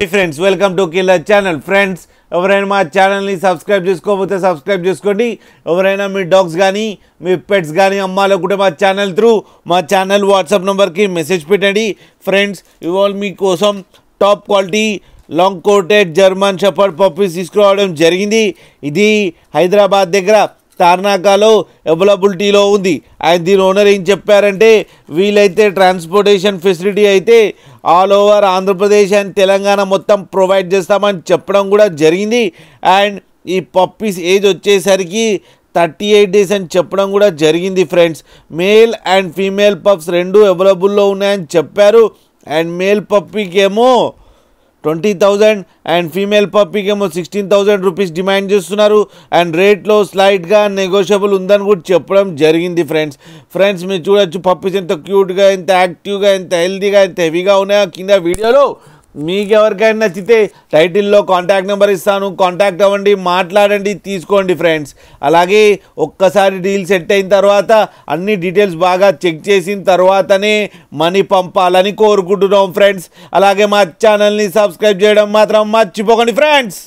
Friends welcome to killer channel. Friends ఎవరైనా మా ఛానల్ని సబ్స్క్రైబ్ చేసుకోకపోతే సబ్స్క్రైబ్ చేసుకోండి. ఎవరైనా మీ డాగ్స్ కానీ మీ పెట్స్ కానీ అమ్మాలనుకుంటే మా ఛానల్ త్రూ మా ఛానల్ వాట్సాప్ నెంబర్కి మెసేజ్ పెట్టండి. ఫ్రెండ్స్ ఇవాళ మీకోసం top quality long coated German shepherd puppies తీసుకురావడం జరిగింది. ఇది హైదరాబాద్ దగ్గర తార్నాకాలో అవైలబిలిటీలో ఉంది. అండ్ దీని ఓనర్ ఏం చెప్పారంటే వీలైతే ట్రాన్స్పోర్టేషన్ ఫెసిలిటీ అయితే all over Andhra Pradesh and Telangana మొత్తం ప్రొవైడ్ చేస్తామని చెప్పడం కూడా జరిగింది. అండ్ ఈ పప్పీస్ ఏజ్ వచ్చేసరికి 38 days అని చెప్పడం కూడా జరిగింది. Friends male and female pups రెండు అవైలబుల్లో ఉన్నాయని చెప్పారు. అండ్ మేల్ పప్పీకి ఏమో 20,000 అండ్ ఫీమేల్ పప్పీకి ఏమో 16,000 రూపీస్ డిమాండ్ చేస్తున్నారు. అండ్ రేట్లో స్లైట్గా నెగోషియబుల్ ఉందని కూడా చెప్పడం జరిగింది. ఫ్రెండ్స్ మీరు చూడొచ్చు పప్పీస్ ఎంత క్యూట్గా, ఎంత యాక్టివ్గా, ఎంత హెల్తీగా, ఎంత హెవీగా ఉన్నాయో కింద వీడియోలో. మీకు ఎవరికైనా నచ్చితే టైటిల్లో కాంటాక్ట్ నెంబర్ ఇస్తాను, కాంటాక్ట్ అవ్వండి, మాట్లాడండి, తీసుకోండి. ఫ్రెండ్స్ అలాగే ఒక్కసారి డీల్ సెట్ అయిన తర్వాత అన్ని డీటెయిల్స్ బాగా చెక్ చేసిన తర్వాతనే మనీ పంపాలని కోరుకుంటున్నాం. ఫ్రెండ్స్ అలాగే మా ఛానల్ని సబ్స్క్రైబ్ చేయడం మాత్రం మర్చిపోకండి. ఫ్రెండ్స్